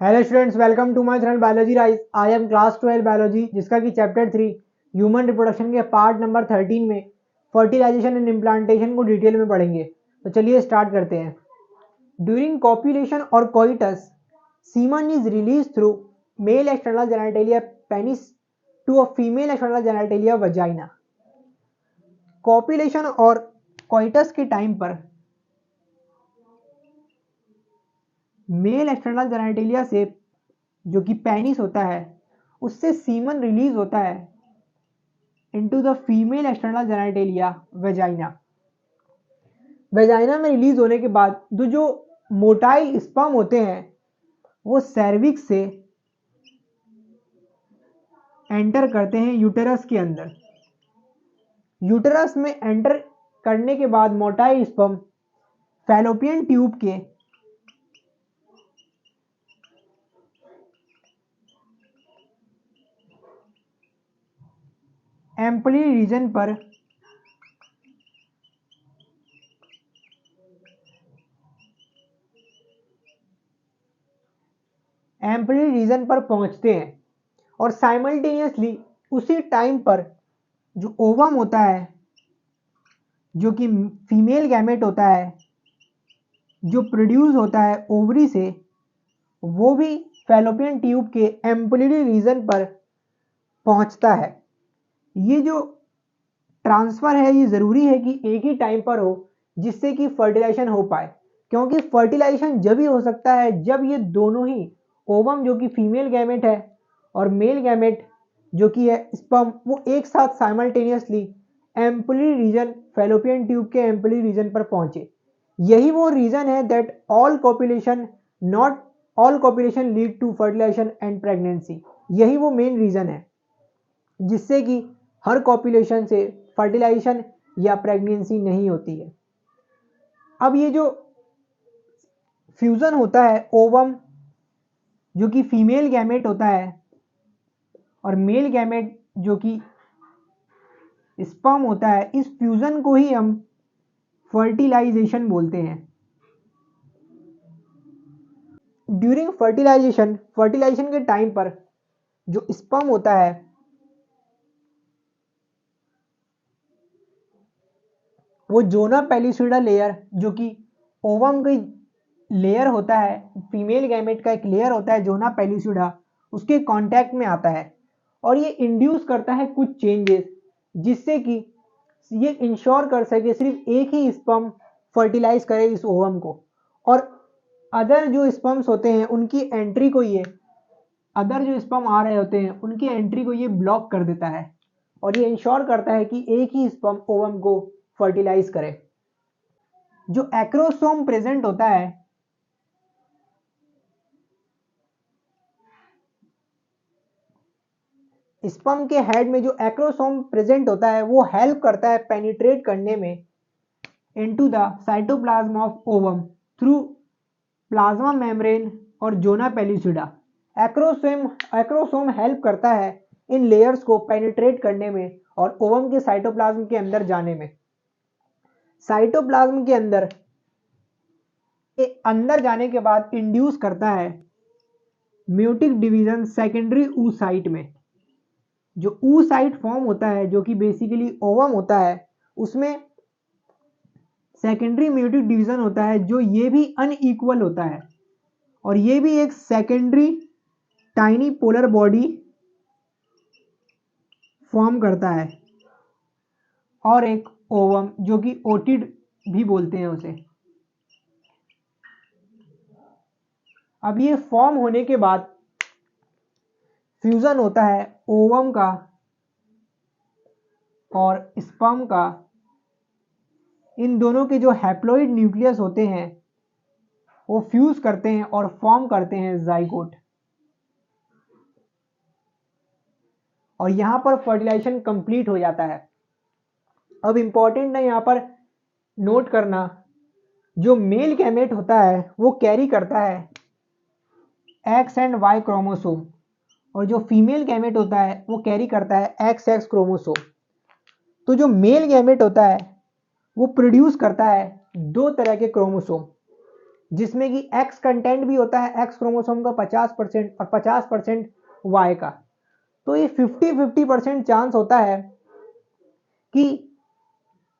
Hello students, welcome to my channel biology rise. I am class 12 biology, जिसका कि chapter 3 human reproduction के part number 13 में fertilisation and implantation को detail में पढ़ेंगे। तो चलिए स्टार्ट करते हैं। ड्यूरिंग कॉपुलेशन और coitus, semen is release through male external genitalia penis to a female external genitalia vagina. Copulation और कोइटस के टाइम पर मेल एक्सटर्नल जेनिटलिया से, जो कि पेनिस होता है, उससे सीमन रिलीज होता है into the female external genitalia vagina. Vagina में रिलीज होने के बाद जो मोटाइल स्पर्म होते हैं वो सर्विक्स से एंटर करते हैं यूटेरस के अंदर। यूटेरस में एंटर करने के बाद मोटाइल स्पर्म फैलोपियन ट्यूब के एम्पली रीजन पर पहुंचते हैं और साइमल्टेनियसली उसी टाइम पर जो ओवम होता है, जो कि फीमेल गैमेट होता है, जो प्रोड्यूस होता है ओवरी से, वो भी फैलोपियन ट्यूब के एम्पलिडी रीजन पर पहुंचता है। ये जो ट्रांसफर है ये ज़रूरी है कि एक ही टाइम पर हो, जिससे कि फर्टिलाइजेशन हो पाए, क्योंकि फर्टिलाइजेशन जब ही हो सकता है जब ये दोनों ही ओवम, जो कि फीमेल गैमेट है, और मेल गैमेट जो कि है स्पर्म, वो एक साथ simultaneously ampulla region, fallopian tube के एम्पली रीजन पर पहुंचे। यही वो रीजन है that all copulation not all copulation lead to fertilisation and pregnancy. यही वो मेन रीजन है जिससे कि हर कॉपुलेशन से फर्टिलाइजेशन या प्रेगनेंसी नहीं होती है। अब ये जो फ्यूजन होता है ओवम, जो कि फीमेल गैमेट होता है, और मेल गैमेट जो कि स्पर्म होता है, इस फ्यूजन को ही हम फर्टिलाइजेशन बोलते हैं। ड्यूरिंग फर्टिलाइजेशन के टाइम पर जो स्पर्म होता है वो जोना पेलिसिडा लेयर, जो कि ओवम की लेयर होता है, फीमेल गैमेट का एक लेयर होता है जोना पेलिसिडा, उसके कांटेक्ट में आता है और ये इंड्यूस करता है कुछ चेंजेस, जिससे कि ये इंश्योर कर सके सिर्फ एक ही स्पर्म फर्टिलाइज करे इस ओवम को, और अदर जो स्पर्म्स होते हैं उनकी एंट्री को ये अदर जो स्पर्म आ रहे होते हैं उनकी एंट्री को ये ब्लॉक कर देता है, और ये इंश्योर करता है कि एक ही स्पर्म ओवम को फर्टिलाइज करे। जो एक्रोसोम प्रेजेंट होता है, स्पर्म के हेड में जो एक्रोसोम प्रेजेंट होता है वो हेल्प करता है पेनिट्रेट करने में into the cytoplasm of ovum through plasma membrane और जोना पेलिसिडा। एक्रोसोम हेल्प करता है इन लेयर्स को पेनिट्रेट करने में और ओवम के साइटोप्लाज्म के अंदर जाने में। साइटोप्लाज्म के अंदर जाने के बाद इंड्यूस करता है म्यूटिक डिवीजन सेकेंडरी oocyte में। जो oocyte फॉर्म होता है, जो कि बेसिकली ओवम होता है, उसमें सेकेंडरी म्यूटिक डिवीजन होता है, जो ये भी अनइक्वल होता है, और ये भी एक secondary tiny polar body form करता है, और एक ओवम जो कि ओटिड भी बोलते हैं उसे। अब ये फॉर्म होने के बाद फ्यूजन होता है ओवम का और स्पर्म का। इन दोनों के जो हैप्लॉइड न्यूक्लियस होते हैं वो फ्यूज करते हैं और फॉर्म करते हैं जाइगोट, और यहां पर फर्टिलाइजेशन कंप्लीट हो जाता है। अब इंपॉर्टेंट है यहां पर नोट करना, जो मेल गैमेट होता है वो कैरी करता है एक्स एंड वाई क्रोमोसोम, और जो फीमेल गैमेट होता है वो कैरी करता है एक्स एक्स क्रोमोसोम। तो जो मेल गैमेट होता है वो प्रोड्यूस करता है दो तरह के क्रोमोसोम, जिसमें कि एक्स कंटेंट भी होता है, एक्स क्रोमोसोम का 50% और 50% वाई का। तो ये 50-50% चांस होता है कि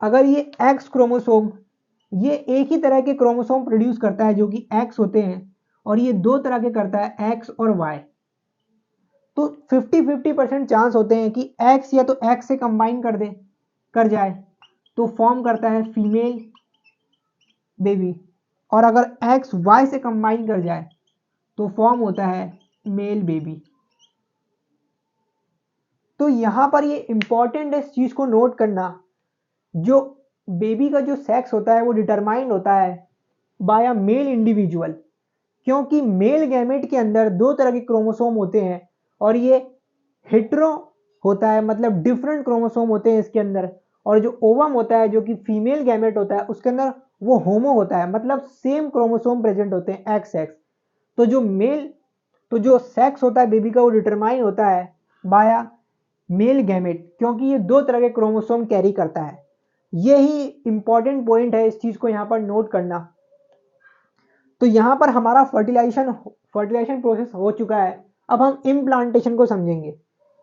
अगर ये एक्स क्रोमोसोम, ये एक ही तरह के क्रोमोसोम प्रोड्यूस करता है जो कि एक्स होते हैं, और ये दो तरह के करता है, एक्स और वाई। तो 50-50% चांस होते हैं कि एक्स या तो एक्स से कंबाइन कर जाए तो फॉर्म करता है फीमेल बेबी, और अगर एक्स वाई से कंबाइन कर जाए तो फॉर्म होता है मेल बेबी। तो यहां पर ये इंपॉर्टेंट है इस चीज को नोट करना, जो बेबी का जो सेक्स होता है वो डिटरमाइंड होता है बाय अ मेल इंडिविजुअल, क्योंकि मेल गैमेट के अंदर दो तरह के क्रोमोसोम होते हैं और ये हेट्रो होता है, मतलब डिफरेंट क्रोमोसोम होते हैं इसके अंदर। और जो ओवम होता है जो कि फीमेल गैमेट होता है उसके अंदर वो होमो होता है, मतलब सेम क्रोमोसोम प्रेजेंट होते हैं, एक्स एक्स। तो जो सेक्स होता है बेबी का वो डिटरमाइन होता है बाय मेल गैमेट, क्योंकि ये दो तरह के क्रोमोसोम कैरी करता है। यही इंपॉर्टेंट पॉइंट है, इस चीज को यहाँ पर नोट करना। तो यहाँ पर हमारा फर्टिलाइजेशन प्रोसेस हो चुका है। अब हम इम्प्लांटेशन को समझेंगे।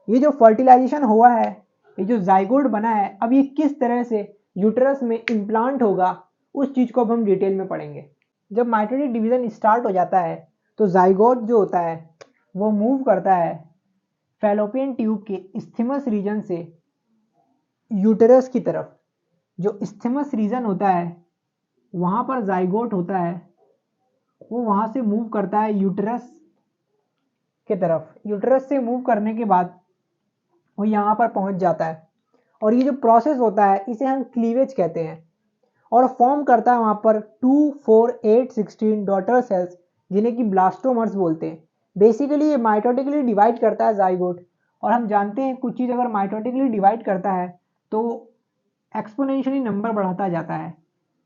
ये जो फर्टिलाइजेशन हुआ है, ये जो जाइगोट बना है, अब ये किस तरह से यूट्रस में इम्प्लांट होगा उस चीज को अब हम डिटेल में पढ़ेंगे। जब माइटोटिक डिवीजन स्टार्ट हो जाता है तो जाइगोट जो होता है वो मूव करता है फैलोपियन ट्यूब के इस्थीमस रीजन से यूटेरस की तरफ। जो इस्थीमस रीजन होता है वहां पर जाइगोट होता है, वो वहां से मूव करता है यूटेरस के तरफ। यूटेरस से मूव करने के बाद वो यहाँ पर पहुंच जाता है, और ये जो प्रोसेस होता है इसे हम क्लीवेज कहते हैं, और फॉर्म करता है वहां पर 2, 4, 8, 16 डॉटर सेल्स, जिन्हें कि ब्लास्टोमर्स बोलते हैं। बेसिकली ये माइटोटिकली डिवाइड करता है जाइगोट, और हम जानते हैं कुछ चीज़ अगर माइटोटिकली डिवाइड करता है तो एक्सपोनेंशियली नंबर बढ़ाता जाता है,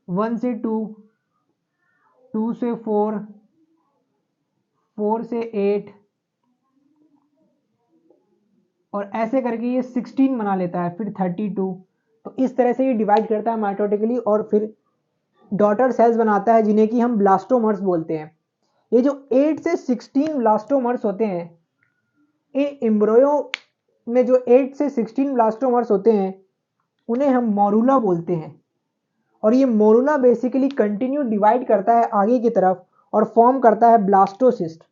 1 से 2, 2 से 4, 4 से 8, और ऐसे करके ये 16 बना लेता है, फिर 32। तो इस तरह से ये डिवाइड करता है माइटोटिकली, और फिर डॉटर सेल्स बनाता है जिन्हें कि हम ब्लास्टोमर्स बोलते हैं। ये जो 8 से 16 ब्लास्टोमर्स होते हैं, ये एम्ब्रियो में जो 8 से 16 ब्लास्टोमर्स होते हैं उन्हें हम मोरूला बोलते हैं, और ये मोरूला बेसिकली कंटिन्यू डिवाइड करता है आगे की तरफ और फॉर्म करता है ब्लास्टोसिस्ट।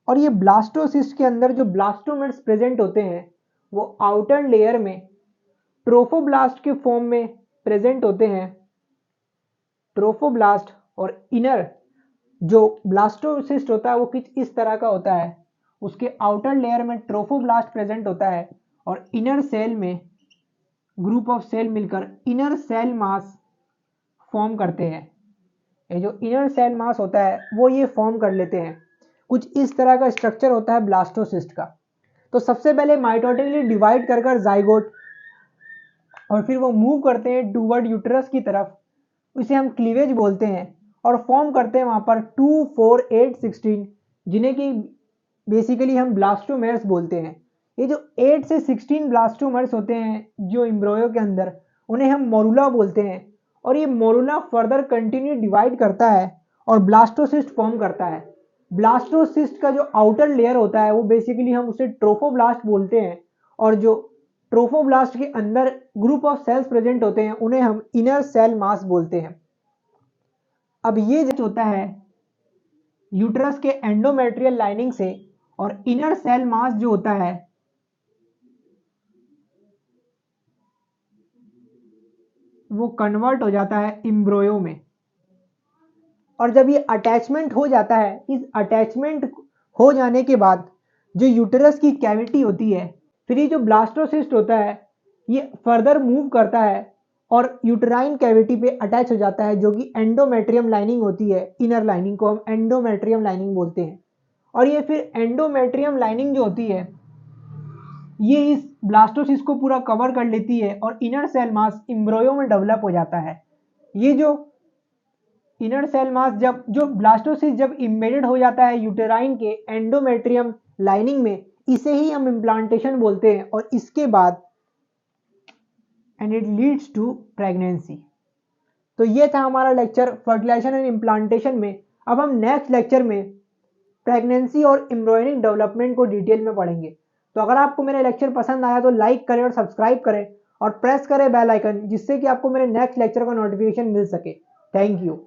और ये ब्लास्टोसिस्ट के अंदर जो ब्लास्टोमेट्स प्रेजेंट होते हैं वो आउटर लेयर में ट्रोफोब्लास्ट के फॉर्म में प्रेजेंट होते हैं, ट्रोफोब्लास्ट। और इनर जो ब्लास्टोसिस्ट होता है वो कुछ इस तरह का होता है, उसके आउटर लेयर में ट्रोफोब्लास्ट प्रेजेंट होता है, और इनर सेल में ग्रुप ऑफ सेल मिलकर इनर सेल मास फॉर्म करते हैं। ये जो इनर सेल मास होता है वो ये फॉर्म कर लेते हैं। कुछ इस तरह का स्ट्रक्चर होता है ब्लास्टोसिस्ट का। तो सबसे पहले माइटोटिकली डिवाइड कर जाइगोट, और फिर वो मूव करते हैं टूवर्ड यूट्रस की तरफ, इसे हम क्लीवेज बोलते हैं, और फॉर्म करते हैं वहां पर 2, 4, 8, 16, जिन्हें कि बेसिकली हम ब्लास्टोमेर्स बोलते हैं। ये जो 8 से 16 ब्लास्टोमर्स होते हैं जो एम्ब्रियो के अंदर, उन्हें हम मोरूला बोलते हैं, और ये मोरूला फर्दर कंटिन्यू डिवाइड करता है और ब्लास्टोसिस्ट फॉर्म करता है। ब्लास्टोसिस्ट का जो आउटर लेयर होता है वो बेसिकली हम उसे ट्रोफोब्लास्ट बोलते हैं, और जो ट्रोफोब्लास्ट के अंदर ग्रुप ऑफ सेल्स प्रेजेंट होते हैं उन्हें हम इनर सेल मास बोलते हैं। अब ये जो होता है यूट्रस के एंडोमेट्रियल लाइनिंग से, और इनर सेल मास जो होता है वो कन्वर्ट हो जाता है एम्ब्रियो में। और जब ये अटैचमेंट हो जाता है, इस अटैचमेंट हो जाने के बाद जो यूटेरस की कैविटी होती है, फिर ये जो ब्लास्टोसिस्ट होता है ये फर्दर मूव करता है और यूटेराइन कैविटी पे अटैच हो जाता है, जो कि एंडोमेट्रियम लाइनिंग होती है। इनर लाइनिंग को हम एंडोमेट्रियम लाइनिंग बोलते हैं, और ये फिर एंडोमेट्रियम लाइनिंग जो होती है ये इस ब्लास्टोसिस्ट को पूरा कवर कर लेती है, और इनर सेल मास एम्ब्रियो में डेवलप हो जाता है। ये जो इनर सेल मास जो ब्लास्टोसिस्ट जब इम्बेडेड हो जाता है यूटेराइन के एंडोमेट्रियम लाइनिंग में, इसे ही हम इम्प्लांटेशन बोलते हैं, और इसके बाद and it leads to pregnancy. तो ये था हमारा लेक्चर फर्टिलाइजेशन एंड इम्प्लांटेशन में। अब हम नेक्स्ट लेक्चर में प्रेगनेंसी और एम्ब्रॉयनिक डेवलपमेंट को डिटेल में पढ़ेंगे। तो अगर आपको मेरा लेक्चर पसंद आया तो लाइक करें और सब्सक्राइब करें और प्रेस करें बेल आइकन, जिससे कि आपको मेरे नेक्स्ट लेक्चर का नोटिफिकेशन मिल सके। Thank you.